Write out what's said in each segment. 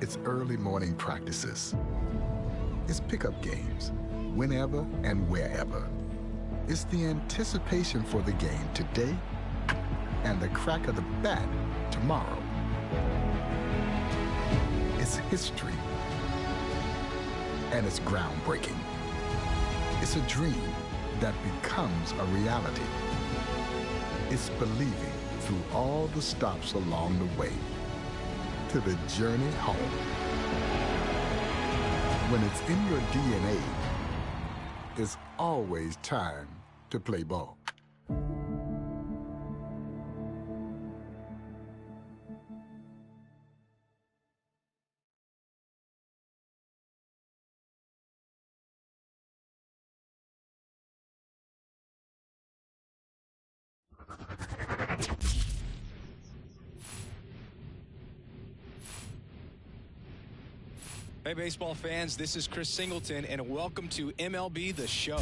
It's early morning practices. It's pickup games, whenever and wherever. It's the anticipation for the game today and the crack of the bat tomorrow. It's history, and it's groundbreaking. It's a dream that becomes a reality. It's believing through all the stops along the way to the journey home. When it's in your DNA, it's always time to play ball. Hey, baseball fans, this is Chris Singleton, and welcome to MLB The Show.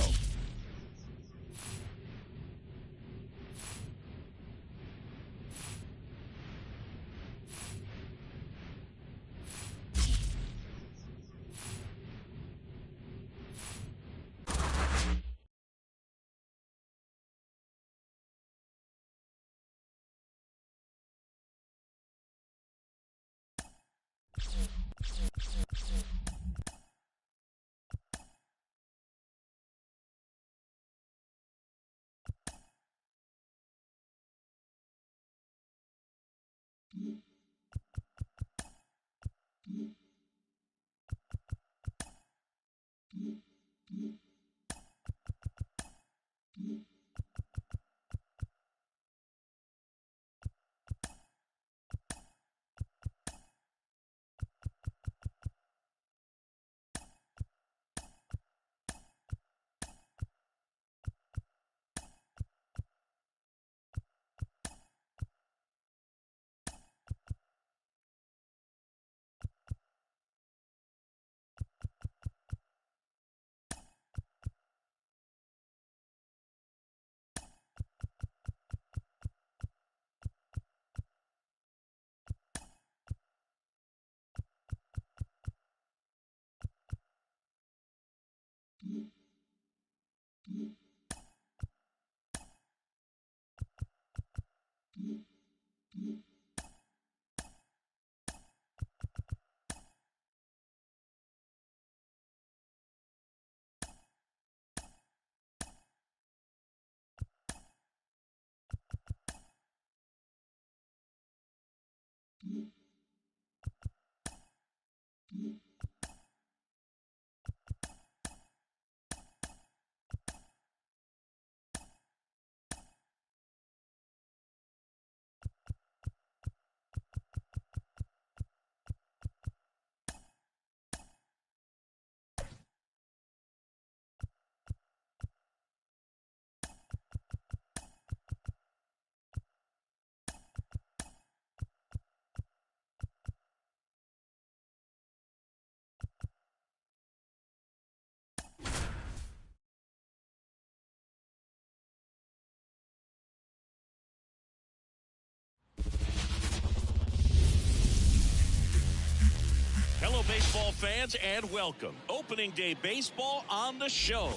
Hello, baseball fans, and welcome. Opening day baseball on the show.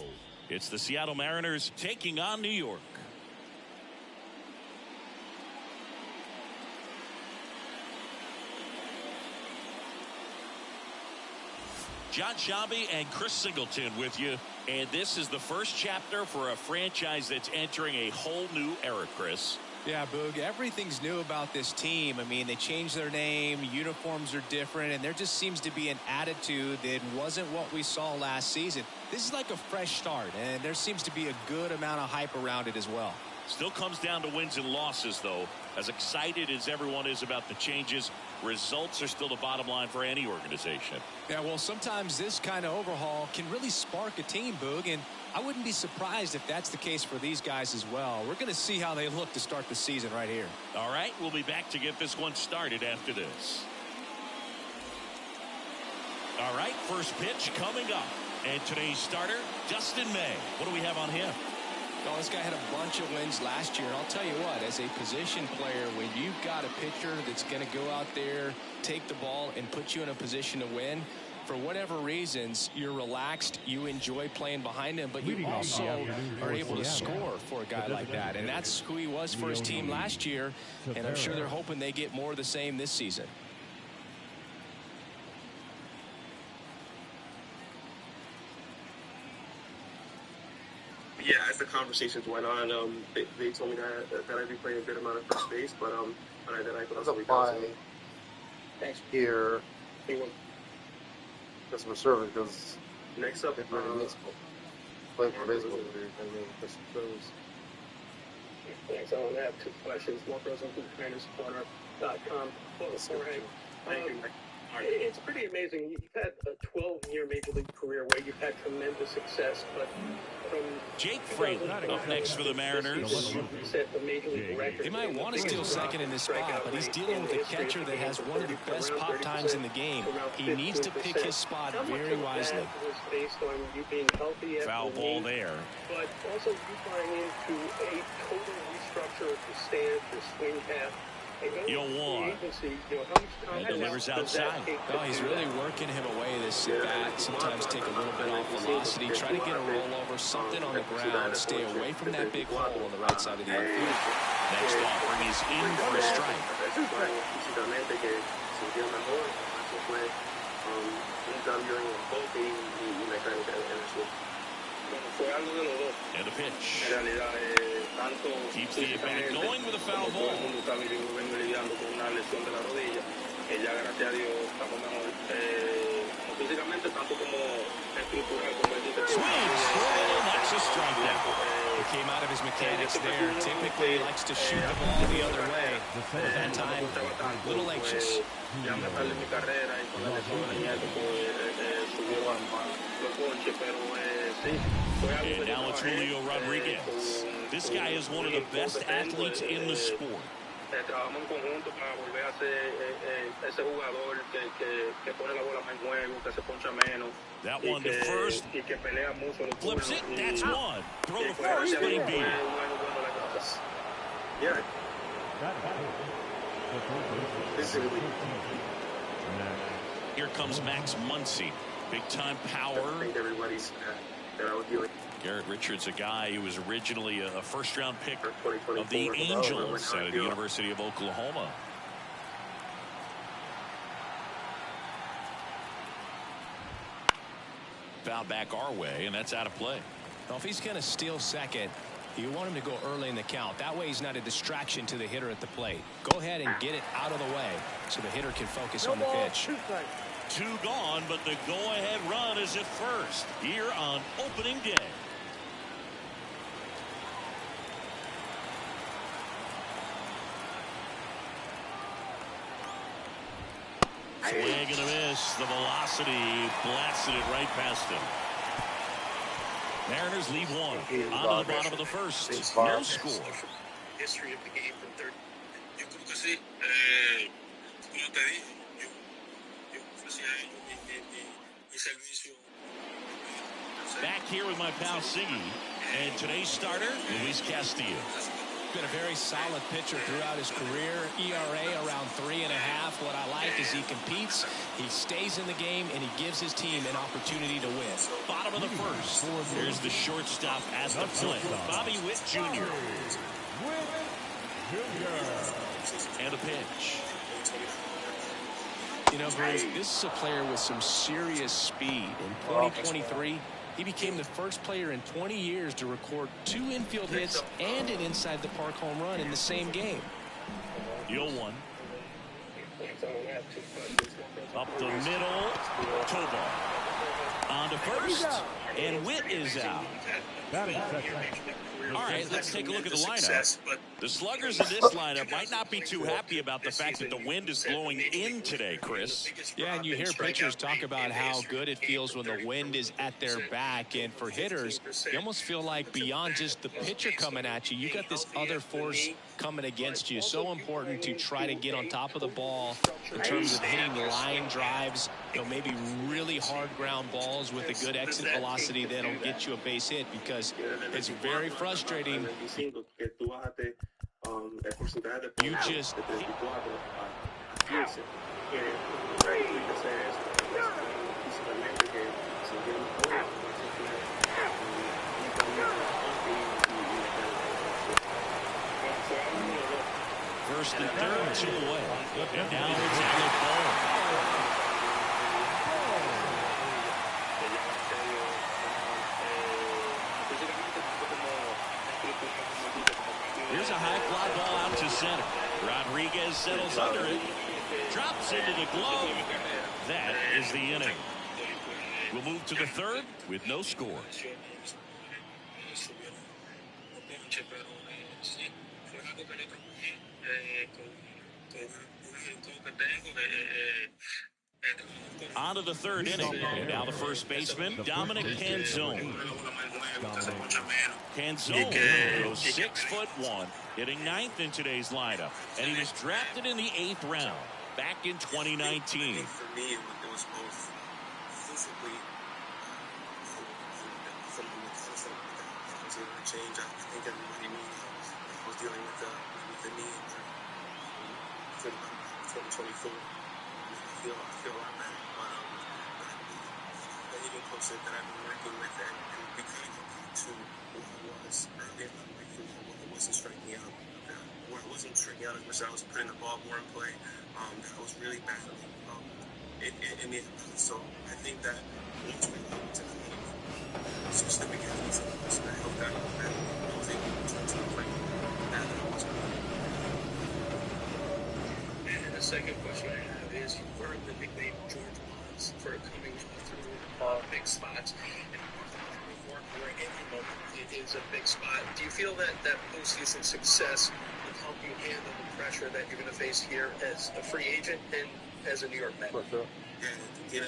It's the Seattle Mariners taking on New York. John Shabby and Chris Singleton with you. And this is the first chapter for a franchise that's entering a whole new era, Chris. Yeah, Boog, everything's new about this team. I mean, they changed their name, uniforms are different, and there just seems to be an attitude that wasn't what we saw last season. This is like a fresh start, and there seems to be a good amount of hype around it as well. Still comes down to wins and losses, though. As excited as everyone is about the changes, results are still the bottom line for any organization. Yeah, well, sometimes this kind of overhaul can really spark a team, Boog, and I wouldn't be surprised if that's the case for these guys as well. We're going to see how they look to start the season right here. All right, we'll be back to get this one started after this. All right, first pitch coming up. And today's starter, Dustin May. What do we have on him? Well, this guy had a bunch of wins last year, and I'll tell you what, as a position player, when you've got a pitcher that's going to go out there, take the ball, and put you in a position to win, for whatever reasons, you're relaxed, you enjoy playing behind him, but you also are able to score for a guy like that. And that's who he was for his team last year, and I'm sure they're hoping they get more of the same this season. Yeah, as the conversations went on, they told me that I'd be playing a good amount of first base, but that I could also be bouncing. Thanks. Here, customer service, because next up, playing for baseball. Customer service. Thanks. I only have 2 questions. More pros on Contreras.com. Thank you. It's pretty amazing. You've had a 12-year Major League career where you've had tremendous success, but from Jake Fraley up next for the Mariners. He might want to steal second in this spot, but he's dealing with a catcher that has one of the best pop times in the game. He needs to pick his spot very wisely. Foul ball there. But also you buying into a total restructure of the stance, the swing path. You'll want. And delivers outside. Oh, he's really working him away this bat. Sometimes take a little bit off velocity. Try to get a rollover, something on the ground. Stay away from that big hole on the right side of the infield. Next offering is in for a strike. And the pitch. Keeps the at-bat going with a foul ball. Swings. That's a strikeout. He came out of his mechanics there. Typically, he likes to shoot the ball the other way. But that time, a little anxious. And now it's Julio Rodriguez. This guy is one of the best athletes in the sport. Trabajamos en conjunto para volver a ser ese jugador que pone la bola más en juego, que se poncha menos. That one to first. Y que pelea mucho. Flips it. That's one. Throw to first, but he beat it. Yeah. Here comes Max Muncy. Big time power. I think everybody's that I would deal with. Garrett Richards, a guy who was originally a first-round pick of the Angels out of the University of Oklahoma. Foul back our way, and that's out of play. Well, if he's going to steal second, you want him to go early in the count. That way he's not a distraction to the hitter at the plate. Go ahead and get it out of the way so the hitter can focus on the pitch. 2 gone, but the go-ahead run is at first here on opening day. Swing and a miss. The velocity blasted it right past him. Mariners leave 1 on to the bottom of the first. No score. History of the game from third. Yo creo que sí. Como te dije, yo ofrecía a ellos mi servicio. Back here with my pal Siggy. And today's starter, Luis Castillo. Been a very solid pitcher throughout his career. ERA around 3.5. What I like is he competes, he stays in the game, and he gives his team an opportunity to win. Bottom of the first. Here's the shortstop at the plate, Bobby Witt Jr. And a pitch. You know, Bruce, this is a player with some serious speed. In 2023, he became the first player in 20 years to record 2 infield hits and an inside-the-park home run in the same game. 0-1. Up the middle. Tobar. On to first. And Witt is out. All right, let's take a look at the lineup. The sluggers in this lineup might not be too happy about the fact that the wind is blowing in today, Chris. Yeah, and you hear pitchers talk about how good it feels when the wind is at their back. And for hitters, you almost feel like beyond just the pitcher coming at you, you got this other force coming against you. So important to try to get on top of the ball in terms of hitting line drives, maybe really hard ground balls with a good exit velocity that'll get you a base hit, because it's very frustrating. You just First and third, 2 away. And now it's Alec Ball. Here's a high fly ball out to center. Rodriguez settles under it. Drops into the glove. That is the inning. We'll move to the third with no score. On to the third inning. And now the first baseman, Dominic Canzone. Canzone goes 6'1", hitting 9th in today's lineup. And he was drafted in the 8th round back in 2019. For me, it was both physically from the mechanics that was able to change. I think everybody knew that I was dealing with the knee injury for 2024. I feel a lot better. But the hitting coach that I've been working with, and we kind of got to where I was earlier in my life, where it wasn't striking out. Where I wasn't striking out as much as I was putting the ball more in play. That I was really battling in the outfield. So I think that once we got to kind of switch the mechanics of the I hope that I was able to turn to the play. And I was And the second question I have is, you've earned the nickname George Bonds for coming through big spots. And where any moment it is a big spot. Do you feel that postseason success will help you handle the pressure that you're going to face here as a free agent and as a New York Met? For sure. Yeah,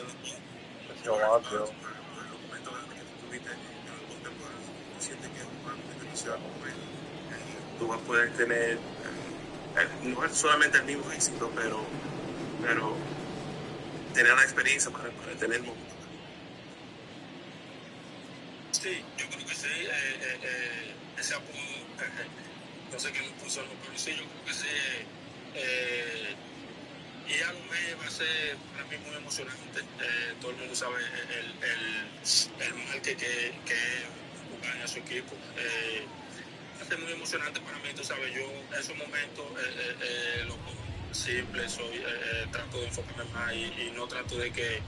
tú vas a poder tener no es solamente el mismo éxito, pero tener la experiencia para tener momentos. Sí, yo creo que sí, ese apodo, no sé quién lo puso, pero sí, yo creo que sí, y a un mes va a ser para mí muy emocionante. Todo el mundo sabe el mal que es jugar en su equipo. Va a ser muy emocionante para mí, tú sabes, yo esos momentos los pongo simples, trato de enfocarme más y no trato de que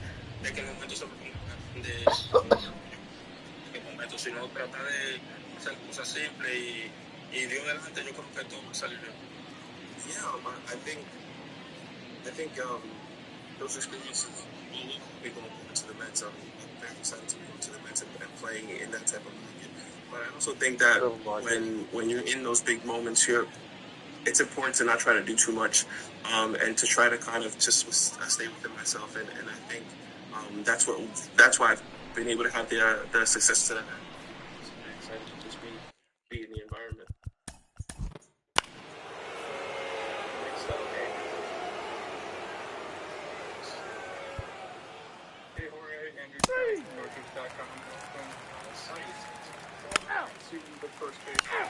el momento se me ponga de momento, sino tratar de hacer cosas simples y de adelante yo creo que todo va a salir bien. Yeah, I think those experiences will be going to the Mets. I'm very excited to go to the Mets and playing in that type of market. But I also think that when you're in those big moments here, it's important to not try to do too much, and to try to kind of just stay within myself. And I think that's why I've been able to have the success that I've had. It's very exciting to just be in the environment. The first baseman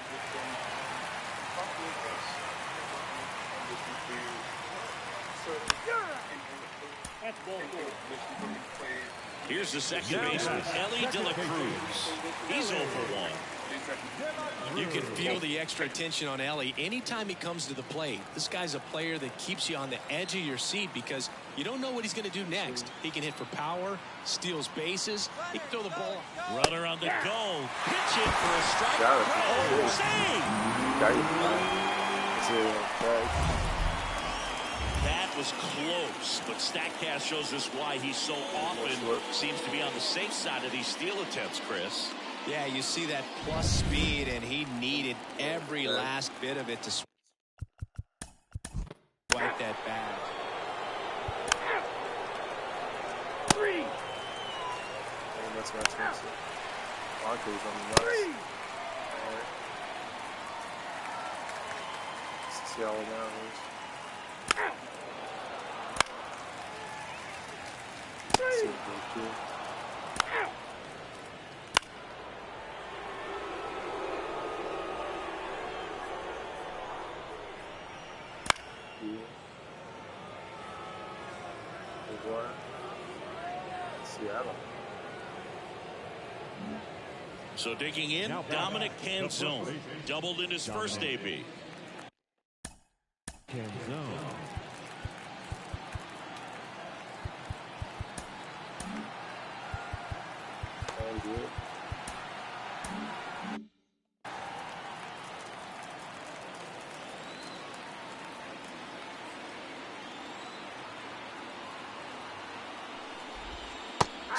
Here's the second baseman, Ellie De La Cruz. He's 0 for 1. You can feel the extra attention on Ellie anytime he comes to the plate. This guy's a player that keeps you on the edge of your seat because you don't know what he's going to do next. He can hit for power, steals bases, he can throw the ball. Runner on the go. Pitch it for a strike. Oh, save! That was close, but StatCast shows us why he so often seems to be on the safe side of these steal attempts, Chris. Yeah, you see that plus speed, and he needed every last bit of it to swipe that bag. 3. That's what I was Marco's on the nuts. shallow now. See what they do. Seattle. So digging in, Dominic Canzone doubled in his first AB. Canzone. Good.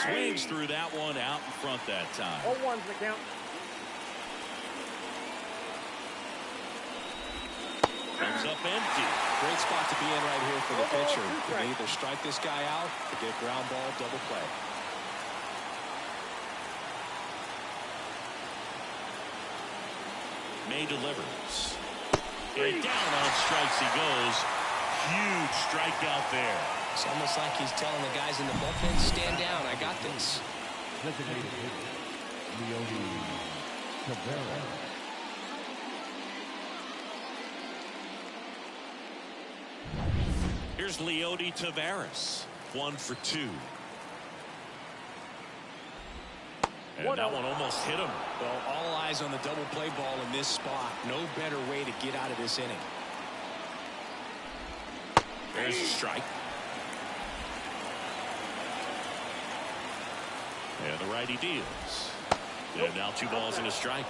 Swings through that one out in front that time. 0-1's the count. Comes up empty. Great spot to be in right here for the pitcher. You can either strike this guy out or get ground ball, double play. May delivers. And down on strikes he goes. Huge strikeout there. It's almost like he's telling the guys in the bullpen, stand down, I got this. Designated hitter. Contreras. Here's Leody Taveras. 1 for 2. And that one almost hit him. Well, all eyes on the double play ball in this spot. No better way to get out of this inning. There's a strike. And the righty deals. And now 2 balls and a strike.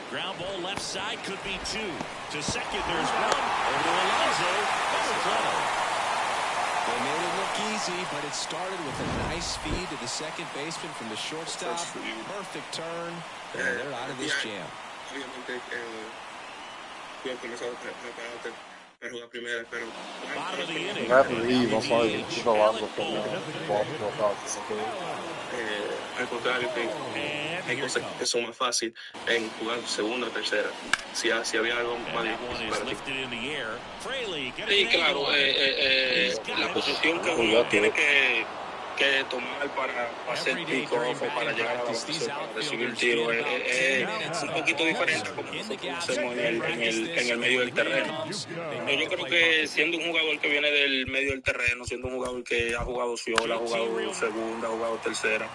Ground ball left side, could be 2. To second, there's 1. Over to Alonso. Double play. They made it look easy, but it started with a nice feed to the second baseman from the shortstop. Perfect turn. And they're out of this jam. Bottom of the inning. I believe I'm sorry. It's a lot of them. Al contrario, que hay cosas que son más fáciles en jugar segunda o tercera. Si había algo más difícil para ti. Sí, claro, la posición que uno tiene que tomar para hacer pick-off o para llegar a la base, para recibir tiro, es un poquito diferente como nosotros hacemos en el medio del terreno. Yo creo que siendo un jugador que viene del medio del terreno, siendo un jugador que ha jugado Ciola, ha jugado segunda, ha jugado tercera,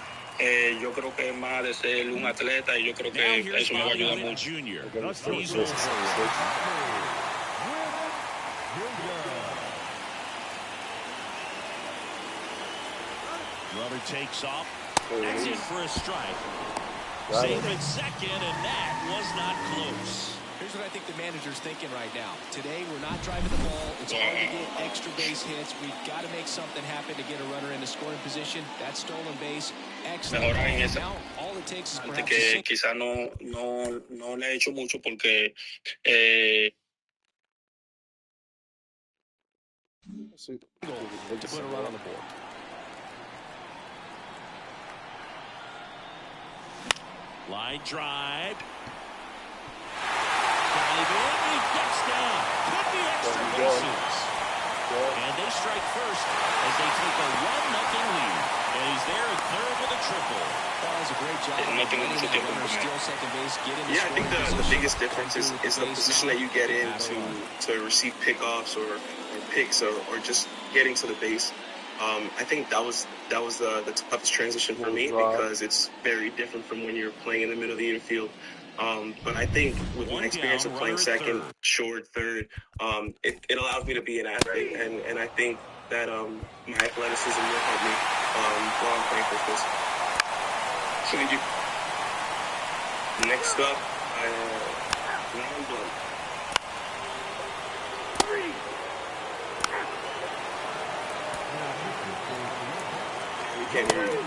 yo creo que es más de ser un atleta y yo creo que eso me va a ayudar mucho. Rubber takes off. That's it for a strike. Save at second, and that was not close. Here's what I think the manager's thinking right now. Today, we're not driving the ball. It's hard to get extra base hits. We've got to make something happen to get a runner into scoring position. That stolen base, excellent. Now, all it takes is perhaps que quizás no le he hecho mucho porque to put a run on the board. Line drive. He gets down. Could be extra bases. And they strike first as they take a 1-0 lead. And he's there at third with a triple. That was a great job. Steal second base, get in the I think the biggest difference is the position that you get in to receive pickoffs or picks or just getting to the base. I think that was the toughest transition for me because it's very different from when you're playing in the middle of the infield. But I think with my experience of playing second, short, third, it allows me to be an athlete, and I think that my athleticism will help me while I'm playing for this. Next up, round one. Can't hear you.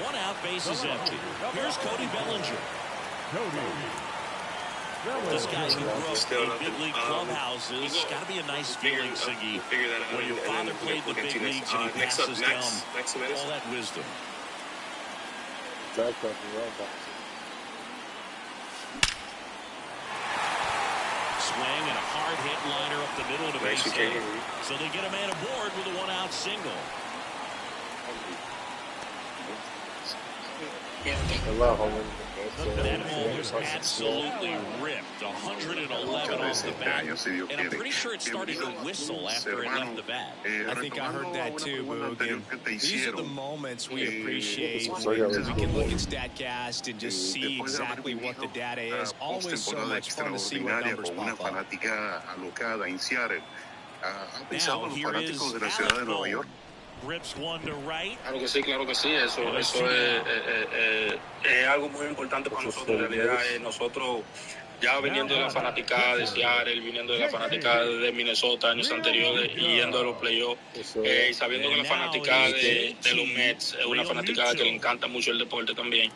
One out, base is empty. Here's Cody Bellinger. This guy who grew up in big league clubhouses. Got to be a nice feeling, Siggy, when your father played the big leagues and he passes down all that wisdom. swing and a hard hit liner up the middle to base hit. So they get a man aboard with a 1-out single. That ball was absolutely ripped. 111 off the bat. And I'm pretty sure it started to whistle after it left the bat. I think I heard that too, Boog. And these are the moments we appreciate when we can look at StatCast and just see exactly what the data is. Always so much fun to see what numbers pop up. Now here is Alec Bohm. Rips one to right. Claro que sí, claro que sí. Eso es algo muy importante para nosotros. En realidad, nosotros ya viniendo de la fanaticada de Seattle, viniendo de la fanaticada de Minnesota años anteriores y yendo a los playoffs, y sabiendo que la fanaticada de los Mets es una fanaticada que le encanta mucho el deporte también,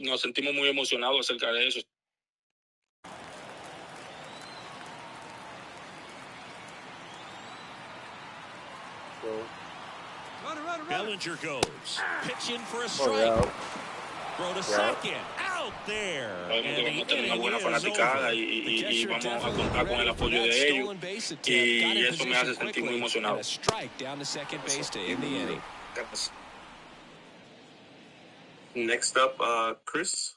nos sentimos muy emocionados acerca de eso. Bellinger goes. Pitch in for a strike. Throw to second. Out there. Vamos a tener una buena fanaticada y vamos a contar con el apoyo de ellos. Y eso me hace sentir muy emocionado. Next up, Chris.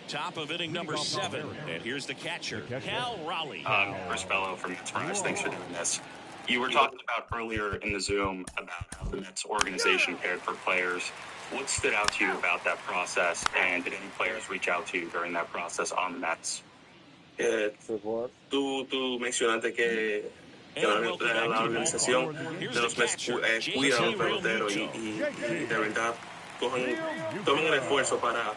Top of inning number 7. And here's the catcher, Cal Raleigh. Chris Bello from Contreras. Thanks for doing this. You were talking about earlier in the Zoom about how the Mets organization cared for players. What stood out to you about that process, and did any players reach out to you during that process on the Mets? Tú mencionaste que la organización de los Mets cuida a los peloteros y de verdad toman un esfuerzo para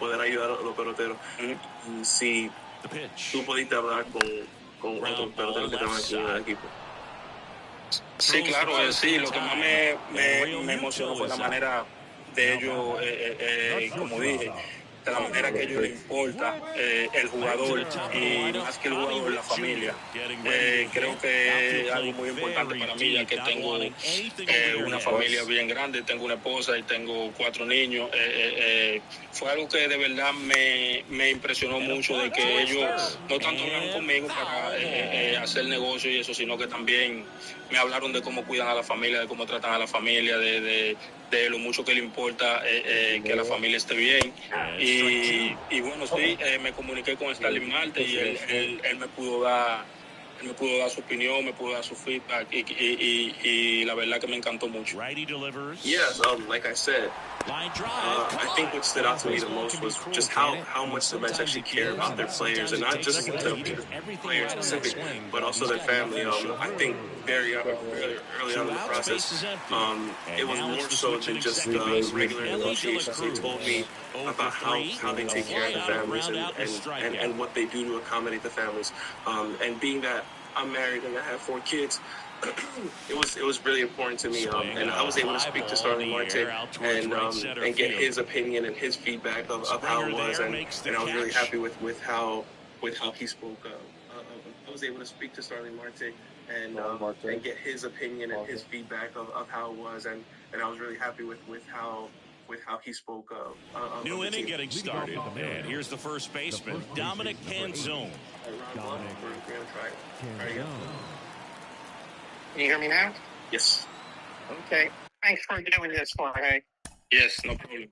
poder ayudar a los peloteros. Y si tú pudiste hablar con otros peloteros que estaban aquí en el equipo. Sí, claro, sí. Lo que más me emocionó fue la manera de ellos, como dije, de la manera que a ellos les importa el jugador y más que el jugador, la familia. Creo que es algo muy importante para mí, ya que tengo una familia bien grande, tengo una esposa y tengo 4 niños. Fue algo que de verdad me impresionó mucho, de que ellos no tanto hablaron conmigo para hacer negocio y eso, sino que también me hablaron de cómo cuidan a la familia, de cómo tratan a la familia, de lo mucho que le importa que la familia esté bien. Y bueno, sí, me comuniqué con Starling Marte y él me pudo dar su opinión, me pudo dar su feedback y la verdad que me encantó mucho. Yes, like I said, I think what stood out to me the most was just how much the Mets actually care about their players, and not just the players specific, but also their family. I think very early on in the process, it was more so than just regular negotiations. They told me about how they take care of the families and what they do to accommodate the families. And being that I'm married and I have 4 kids, it was really important to me, and I was able to speak to Starling Marte and get his opinion and his feedback of how it was, and I was really happy with how he spoke. I was able to speak to Starling Marte and get his opinion and his feedback of how it was, and I was really happy with how he spoke of New inning team. getting started, and here's the first baseman, Dominic Canzone. Can you hear me now? Yes. Okay. Thanks for doing this, Jorge. Yes, no problem.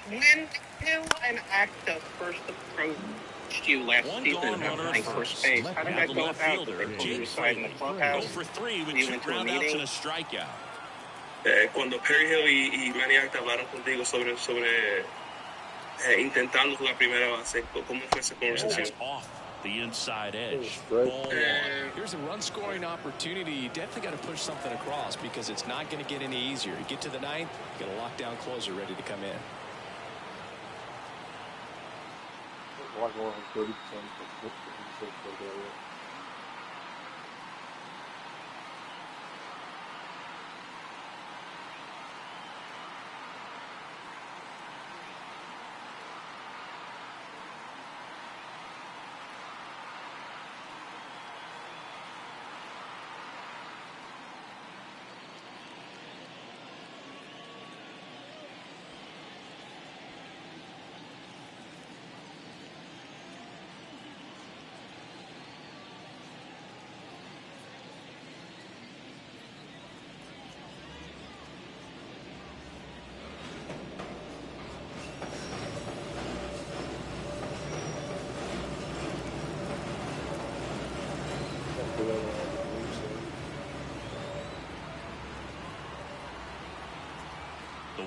When you and Acta first approached you last season about playing first base, how did that go about? Did they decide in the clubhouse? For 3 with you 2 went to a groundouts meeting? and a strikeout. Cuando Perry Hill y Manny Acta hablaron contigo sobre intentando jugar primera base, ¿cómo fue esa conversación? Off the inside edge. Here's a run-scoring opportunity. You definitely got to push something across because it's not going to get any easier. You get to the 9th, you got a lockdown closer ready to come in.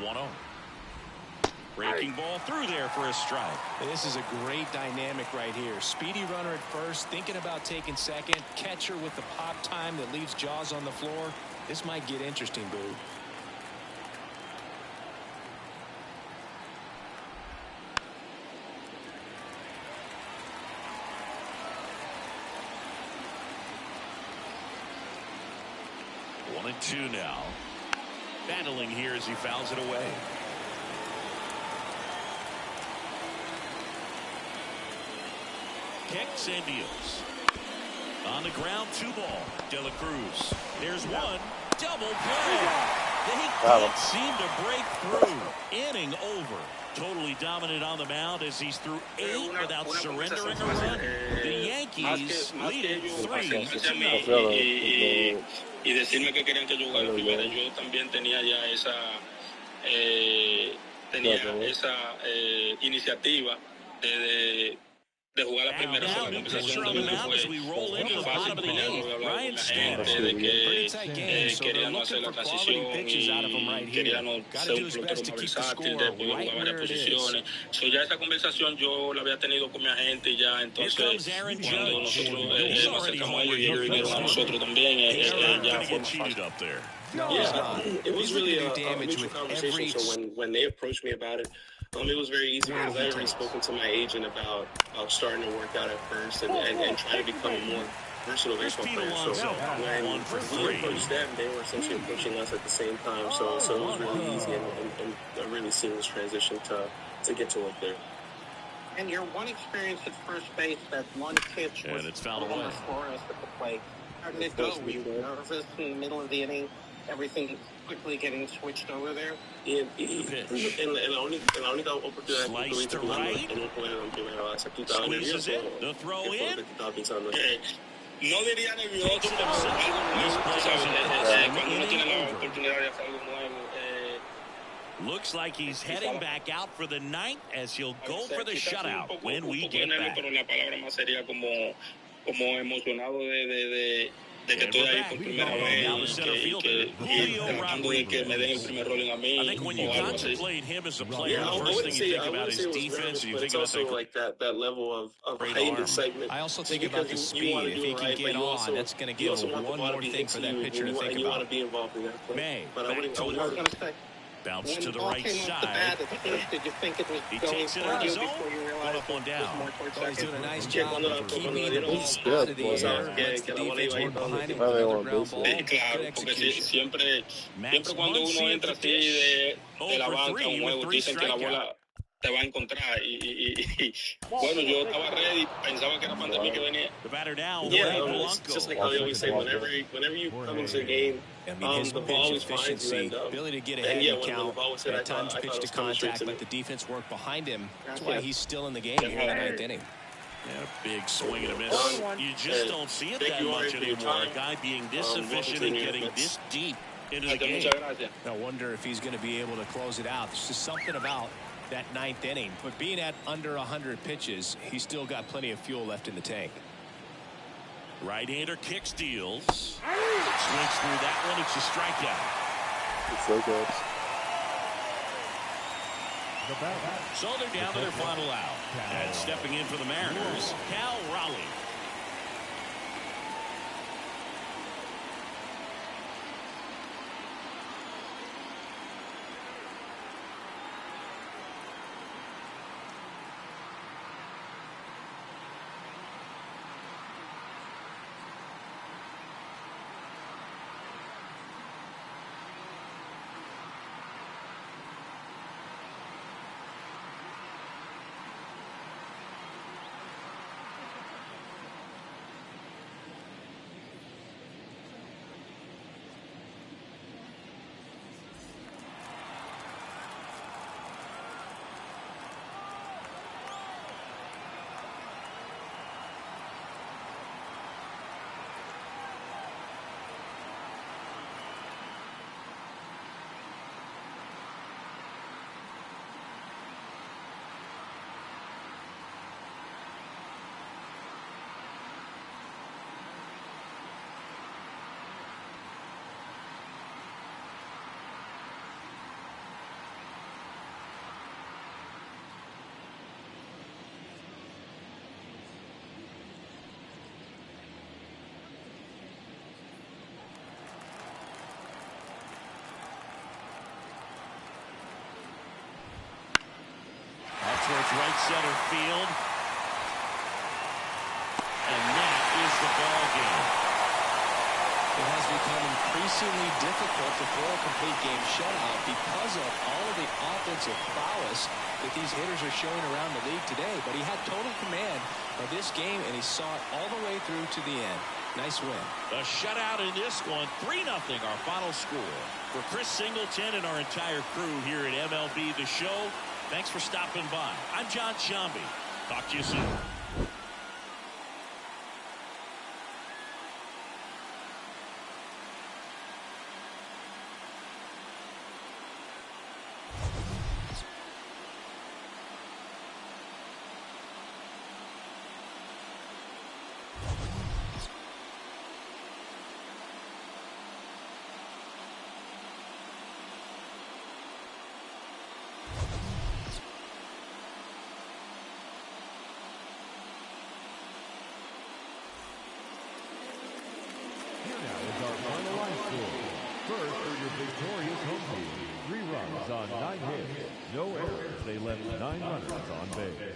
1-0. Breaking ball through there for a strike. This is a great dynamic right here. Speedy runner at first, thinking about taking second. Catcher with the pop time that leaves Jaws on the floor. This might get interesting, Boo. One and two now. Battling here as he fouls it away. Kicks and deals. On the ground, 2 ball. De La Cruz. There's one. Double play. They can't seem to break through. Inning over. Totally dominant on the mound as he's through 8 without surrendering a run. The Yankees lead it 3-0. Y decirme que querían que yo jugara primero. Yo también tenía ya esa iniciativa de jugar la primera. Now, new pitcher on the mound as we roll into the bottom of the 8th. Ryan Stanton. Pretty tight game, so they're looking for quality pitches out of him right here. Got to do his best to keep the score right where it is. So ya esa conversación yo la había tenido con mi agente y ya entonces cuando nosotros nos acercamos a ellos y ellos vinieron a nosotros también ya fue más fácil. Yeah, it was really a mutual conversation. So when they approached me about it, it was very easy because I had already spoken to my agent about starting to work out at first and trying to become a more versatile baseball player. So when we approached them, they were essentially approaching us at the same time. So it was really easy and a really seamless transition to get to work there. And your one experience at first base, that one pitch was Contreras at the plate. How did it go? Were you nervous in the middle of the inning? Everything quickly getting switched over there. En la única oportunidad Slice to right. Squeezes it. The throw in. No diría nervioso, pero cuando uno tiene la oportunidad de hacer algo nuevo. Looks like he's heading back out for the 9th as he'll go for the shutout when we get back. Pero la palabra más sería como emocionado de que estoy ahí por primera vez y tratando de que me den el primer rolling a mí. I think when you contemplate him as a player, the first thing you think about is defense. You think about that level of heightened excitement. I also think about the speed. If he can get on, that's going to give him one more thing for that pitcher to think about. You want to be involved in that play. May, back to work. Bounce to the right side. Did you think it was He going takes it for out of you zone. before you realized Up and down. He's doing a nice job of keeping the ball out of the air. Lets the defense work behind him with another ground ball. Good execution. Siempre cuando uno entra así de la banca un juego, dicen que la bola te va a encontrar y bueno, yo estaba ready, pensaba que era pandemia que venía. It's just like how they always say, whenever you come into the game, His the pitch ball is fine, efficiency, ability to get ahead of the count, at times pitch to contact, let the defense work behind him. That's why he's still in the game here in the 9th inning. Yeah, a big swing and a miss. You just don't see it that much anymore. A guy being this efficient and getting this deep into the game. I wonder if he's going to be able to close it out. There's just something about that 9th inning. But being at under 100 pitches, he's still got plenty of fuel left in the tank. Right-hander kicks, deals. Swings through that one. It's a strikeout. So they're down to their final out. And stepping in for the Mariners, Cal Raleigh. towards right center field. And that is the ball game. It has become increasingly difficult to throw a complete game shutout because of all of the offensive prowess that these hitters are showing around the league today. But he had total command of this game, and he saw it all the way through to the end. Nice win. A shutout in this one. 3-0 our final score. For Chris Singleton and our entire crew here at MLB The Show, thanks for stopping by. I'm John Shambi. Talk to you soon. First for your victorious home team. 3 runs on 9 hits. No errors. They left 9 runners on base.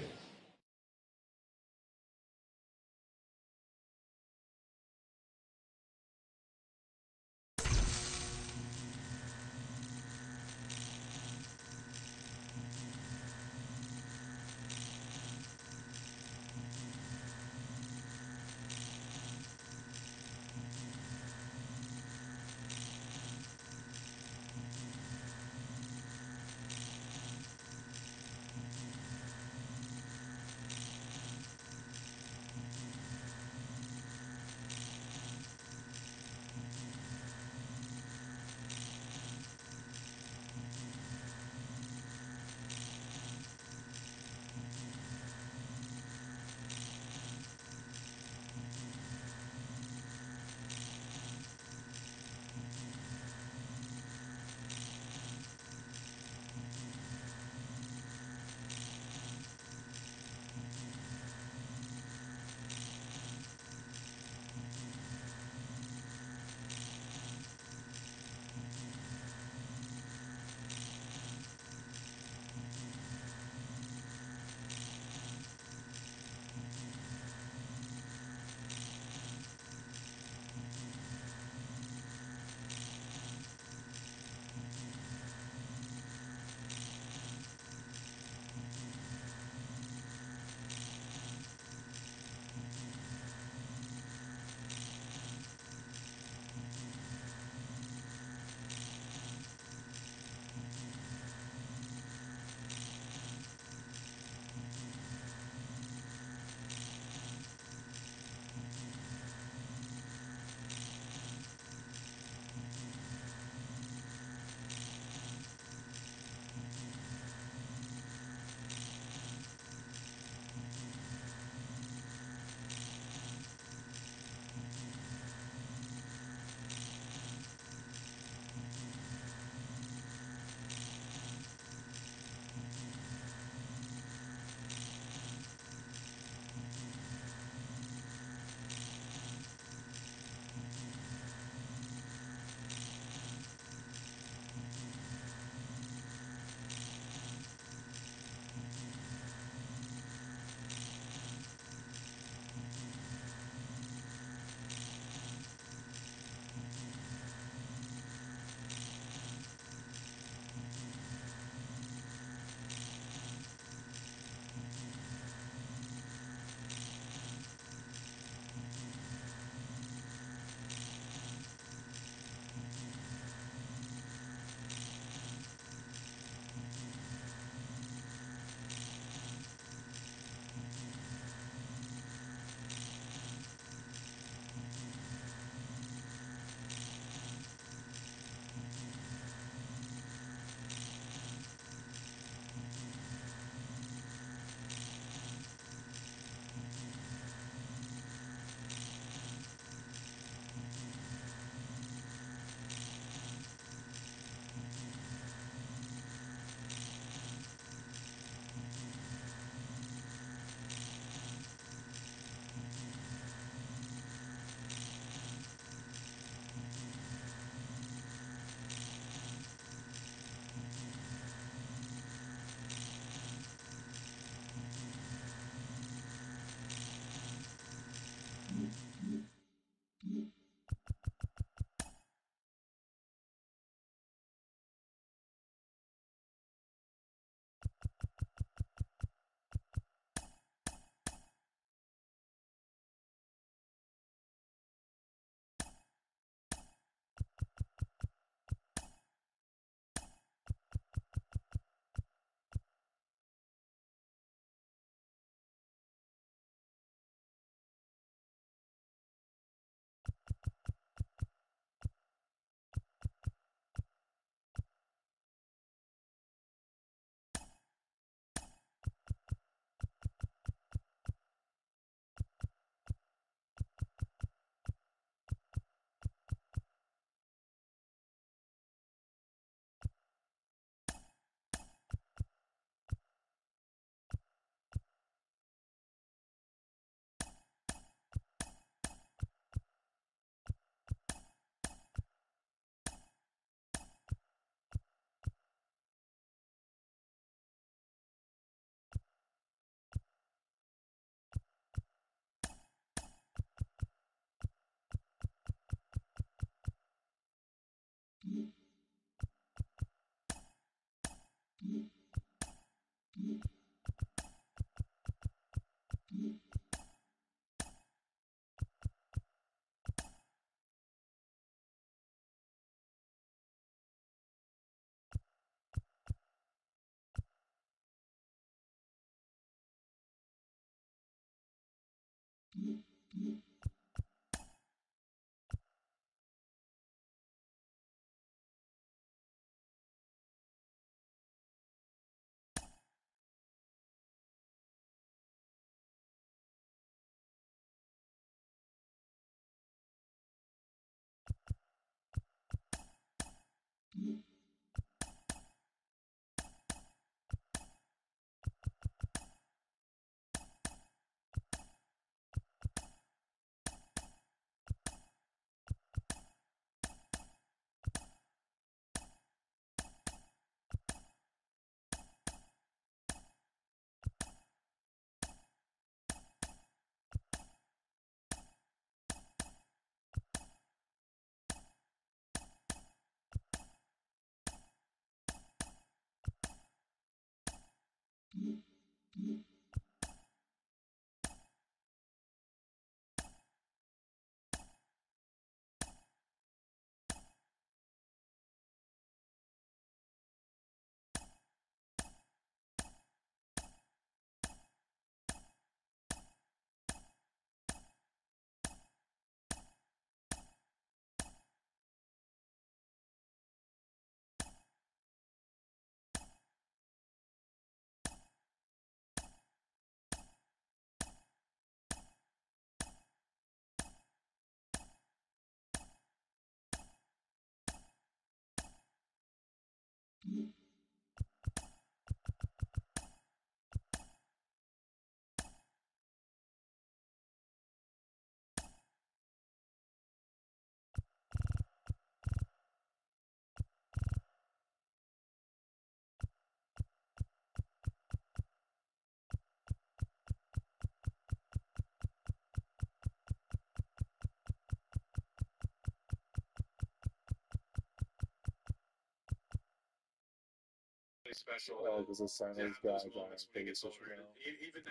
Special. There's a sign of guy going Vegas as well. Even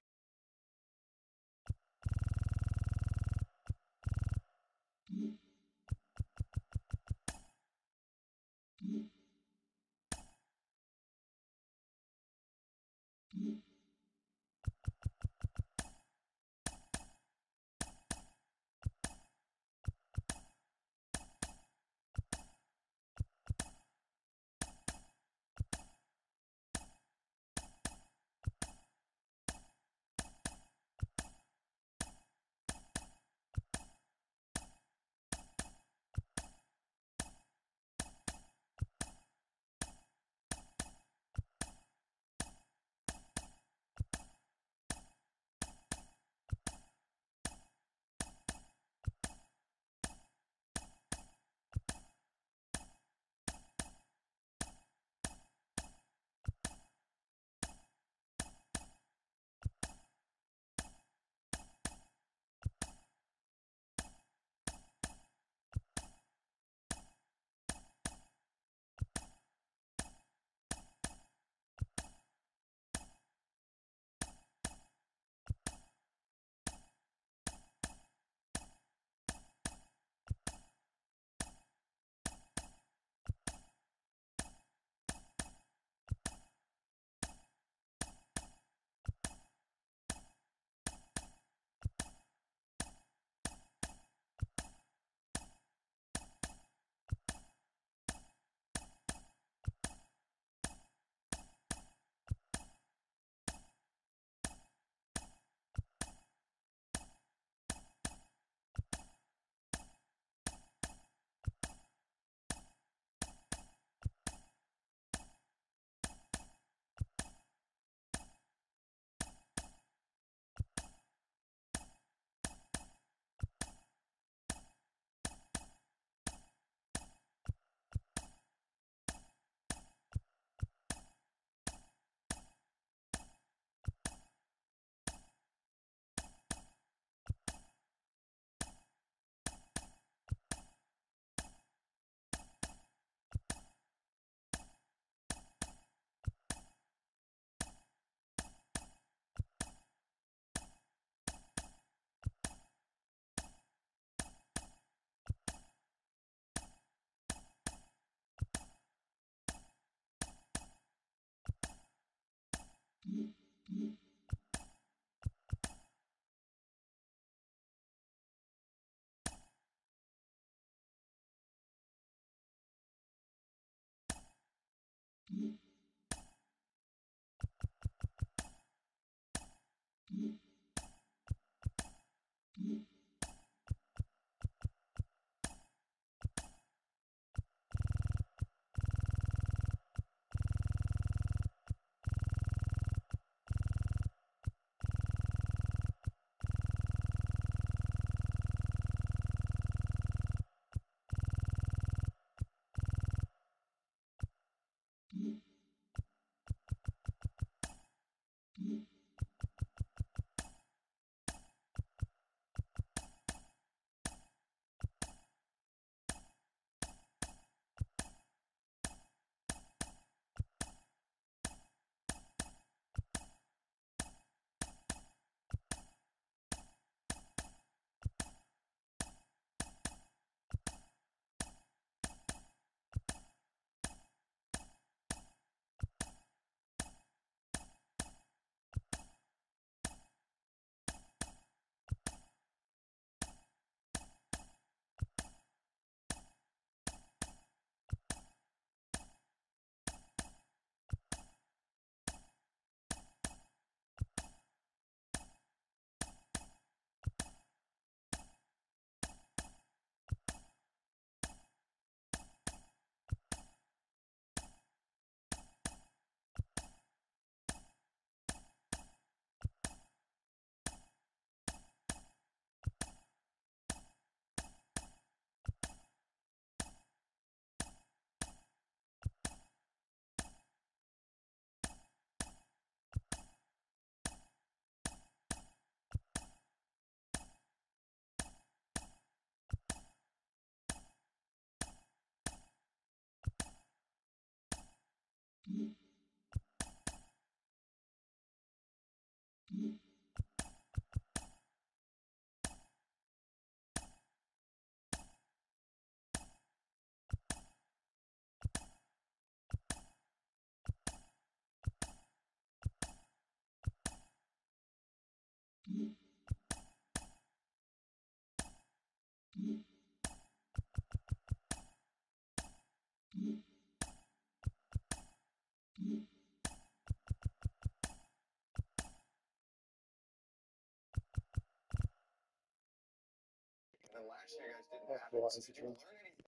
And last year, you guys didn't have it. So did you learn anything?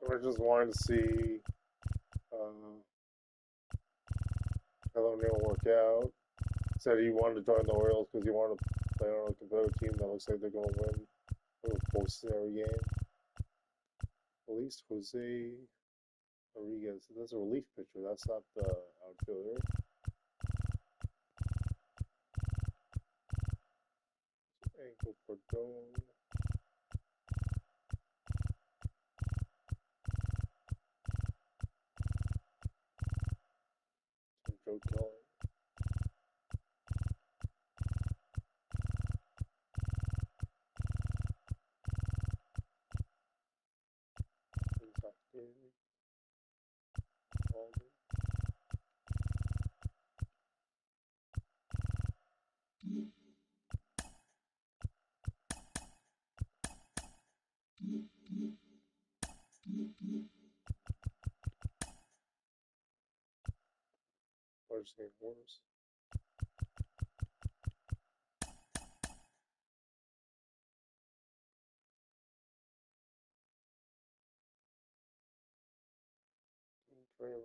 So I just wanted to see how Mcneil work out. Said he wanted to join the Orioles because he wanted to play on a competitive team that looks like they're going to win most every game. At least Jose Rodriguez. That's a relief pitcher. That's not the outfielder. Ankle Cordon. Joe Kelly. Where's St. Wars? Trailer.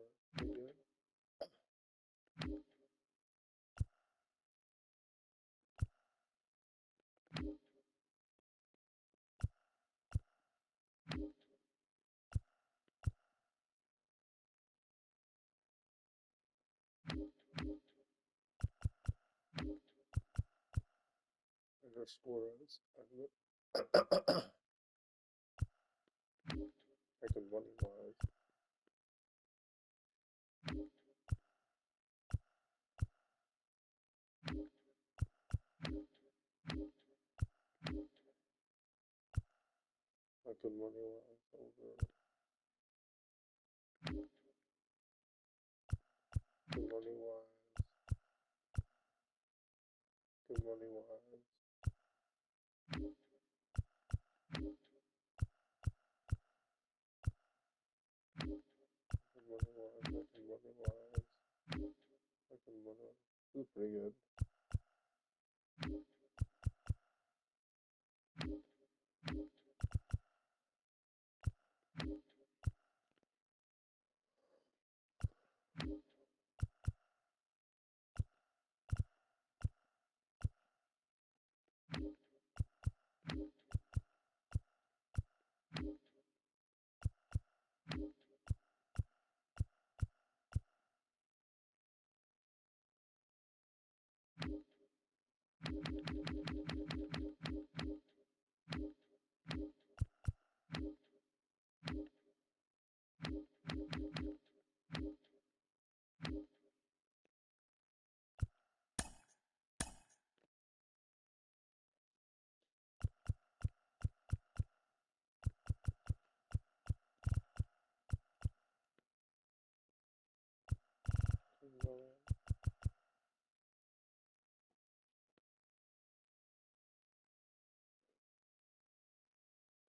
There's Suarez. I could money wise. good money lines over. Good money wise. Good money wise. Good money wise. Good money wise. Good money. This is pretty good.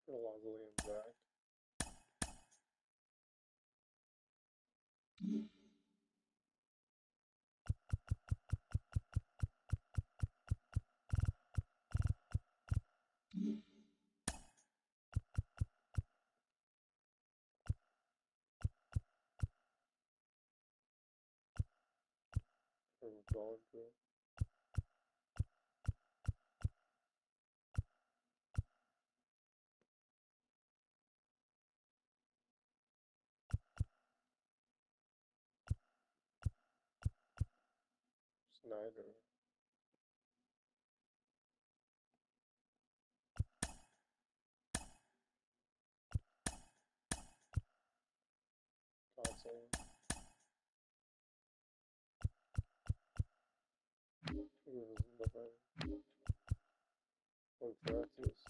Lovely and back. Going through. Snyder. Console. Contreras.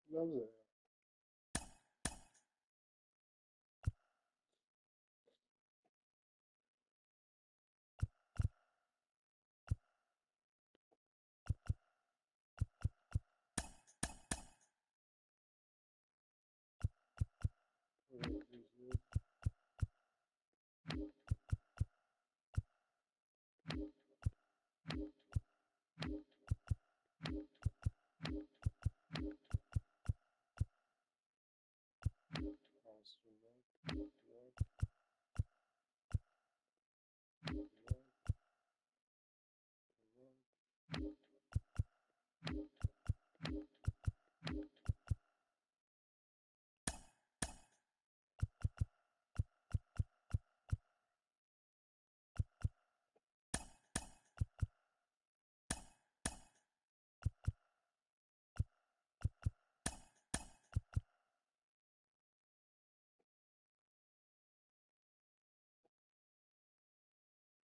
Loves it.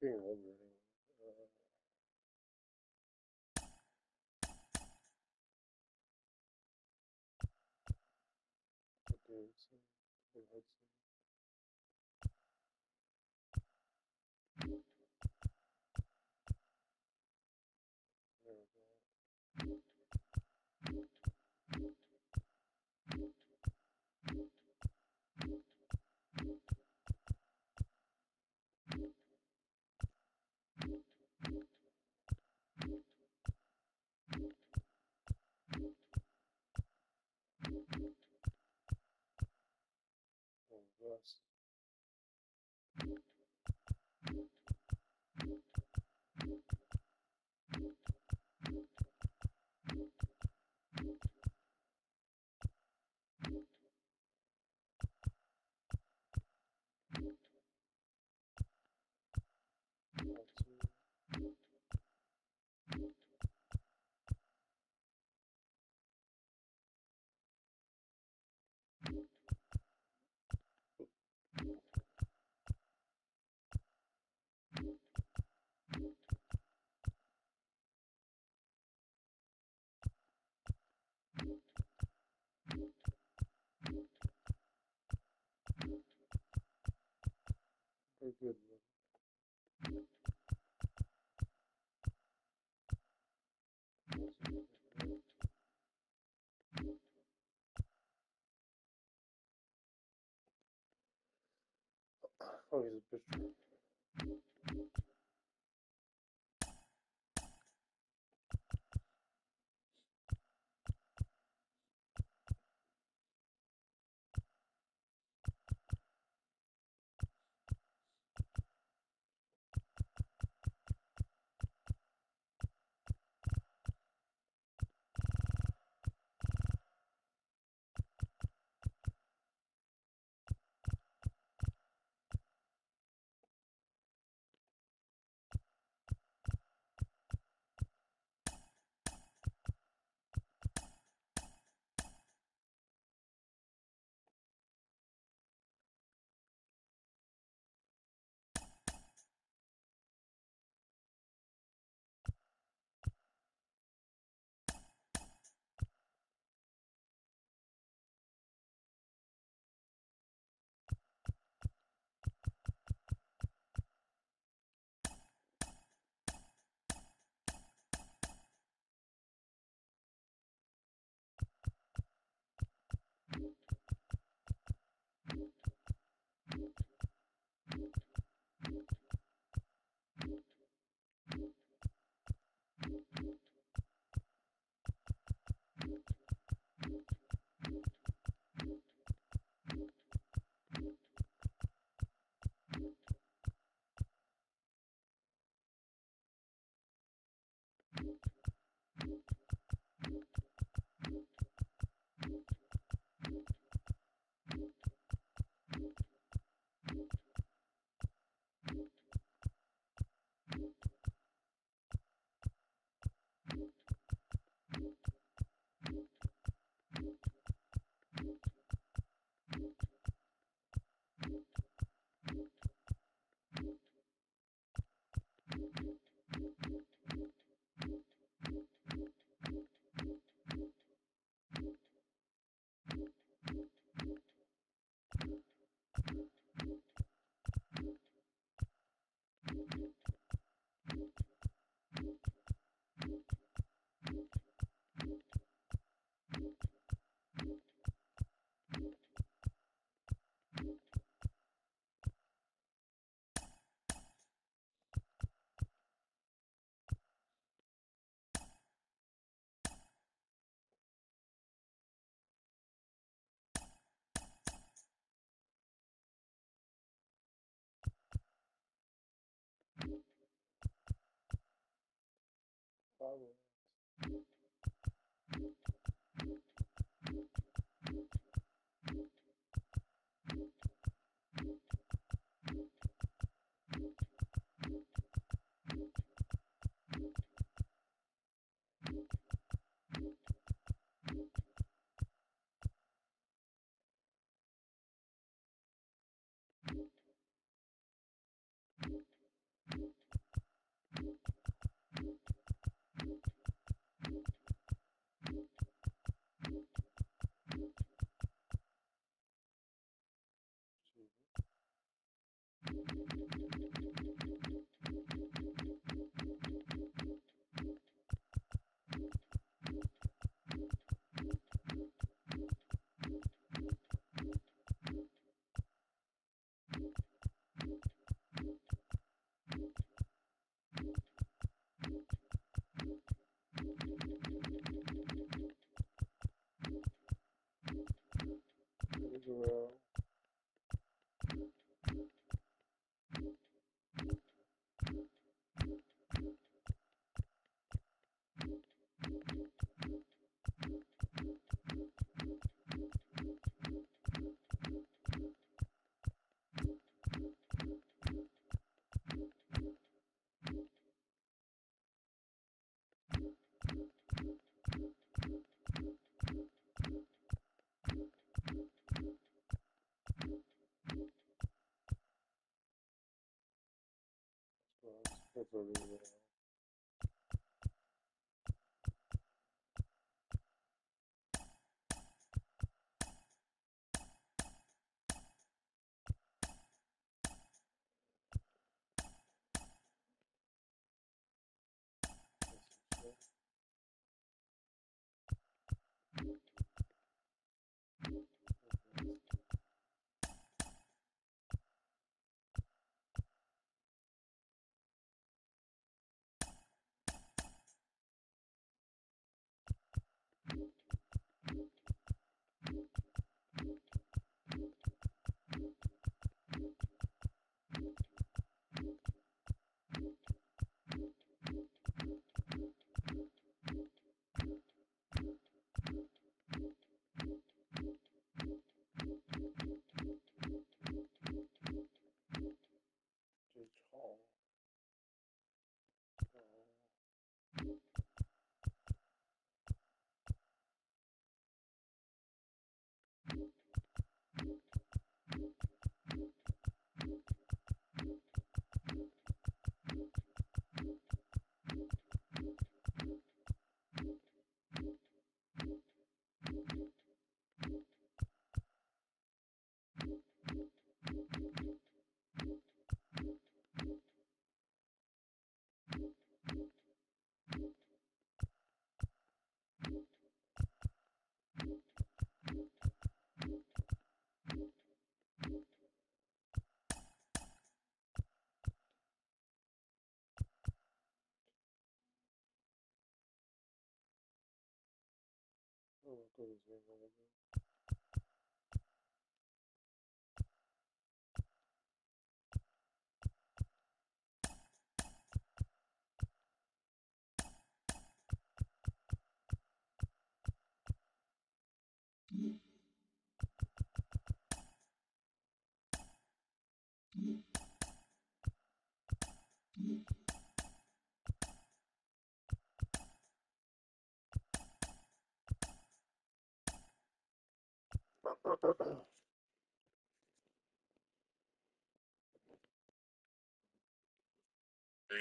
Getting older. Yes. Very good. Oh, he's a pitcher.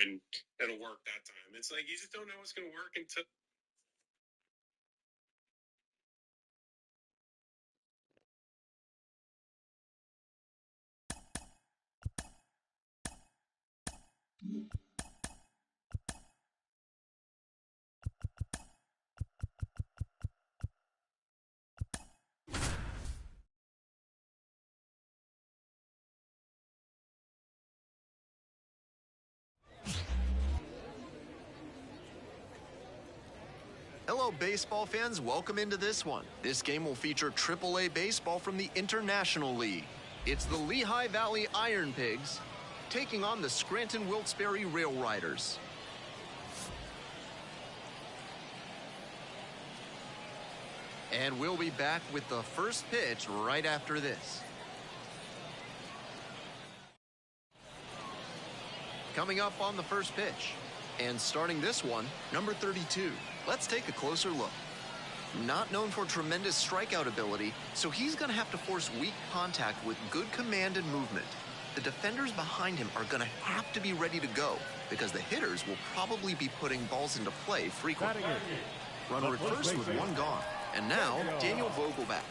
And it'll work that time. It's like you just don't know what's going to work until. Hello, baseball fans. Welcome into this one. This game will feature AAA baseball from the International League. It's the Lehigh Valley Iron Pigs taking on the Scranton Wilkes-Barre Rail Riders. And we'll be back with the first pitch right after this. Coming up on the first pitch, and starting this one, number 32. Let's take a closer look. Not known for tremendous strikeout ability, so he's going to have to force weak contact with good command and movement. the defenders behind him are going to have to be ready to go because the hitters will probably be putting balls into play frequently. Runner at first with one gone. And now, Daniel Vogelback.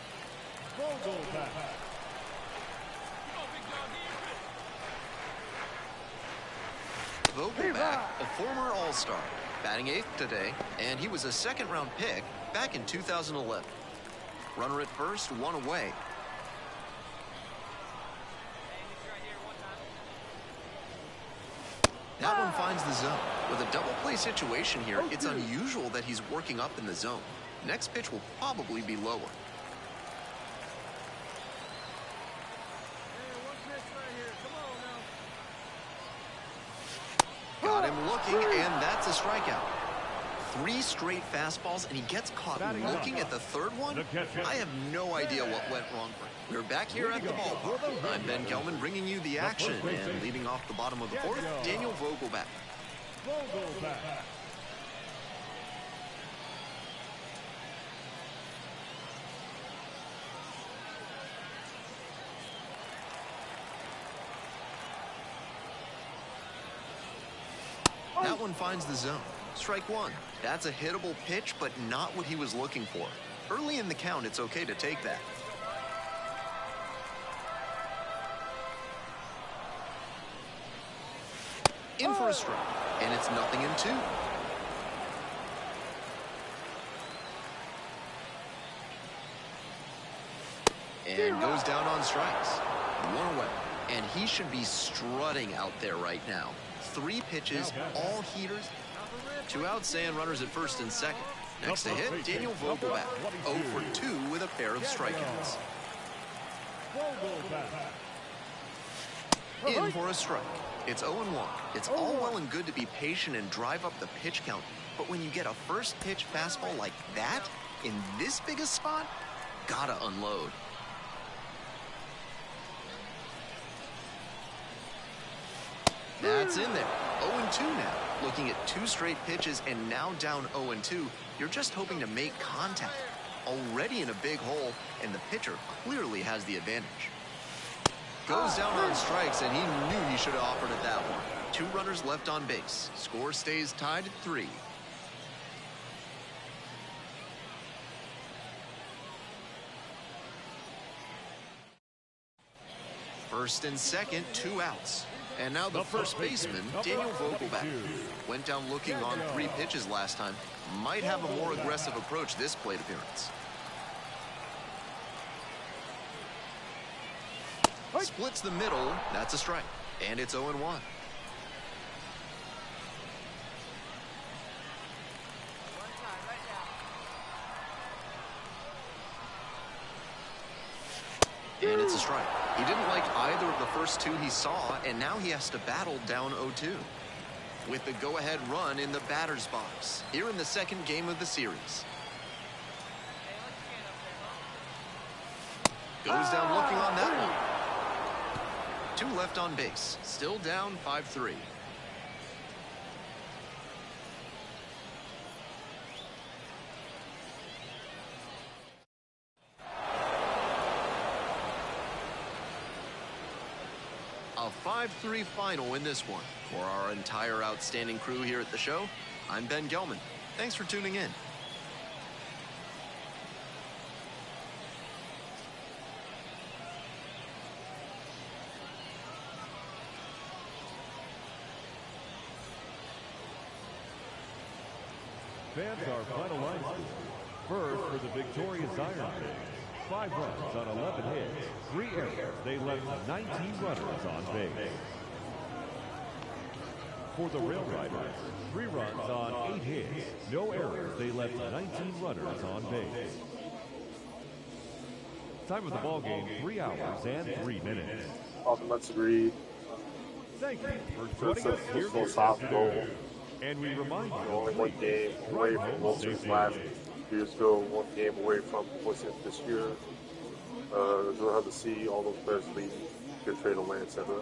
Vogelback, a former All-Star, batting 8th today, and he was a second-round pick back in 2011. Runner at first, one away. That one finds the zone. With a double play situation here, it's unusual that he's working up in the zone. Next pitch will probably be lower. Got him looking, and that's a strikeout. 3 straight fastballs, and he gets caught looking at the third one? I have no idea what went wrong for him. We're back here at the ballpark. I'm Ben Gelman bringing you the action, and leading off the bottom of the 4th, Daniel Vogelback. That one finds the zone. Strike 1. That's a hittable pitch, but not what he was looking for. Early in the count, it's okay to take that. In for a strike, and it's 0-2. And goes down on strikes. 1 away. And he should be strutting out there right now. 3 pitches, all heaters. 2 outs and runners at first and second. Next to hit, Daniel Vogelback. 0 for 2 with a pair of strikeouts. In for a strike. It's 0-1. It's all well and good to be patient and drive up the pitch count, but when you get a first pitch fastball like that, in this big a spot, gotta unload. That's in there. 0-2 now. Looking at 2 straight pitches and now down 0-2, you're just hoping to make contact. Already in a big hole, and the pitcher clearly has the advantage. Goes down on strikes, and he knew he should have offered at that one. 2 runners left on base. Score stays tied at 3. First and second, 2 outs. And now the first baseman, Daniel Vogelback. Went down looking on 3 pitches last time. Might have a more aggressive approach this plate appearance. Splits the middle. That's a strike. And it's 0-1. And it's a strike. He didn't like either of the first 2 he saw, and now he has to battle down 0-2. With the go-ahead run in the batter's box, here in the second game of the series. Goes down looking on that one. 2 left on base. Still down 5-3. A 5-3 final in this one. For our entire outstanding crew here at the show, I'm Ben Gelman. Thanks for tuning in. Fans, our final line score. First, for the victorious Iron Pigs, 5 runs on 11 hits, 3 errors. They left 19 runners on base. For the Rail Riders, 3 runs on 8 hits, no errors. They left 19 runners on base. Time of the ball game, 3 hours and 3 minutes. All the Mets agreed. Thank you for joining us here this afternoon. And we remind you, only 1 game away from World Series last year's ago, 1 game away from what's in this year. We'll have to see all those players leave, get traded away, etc.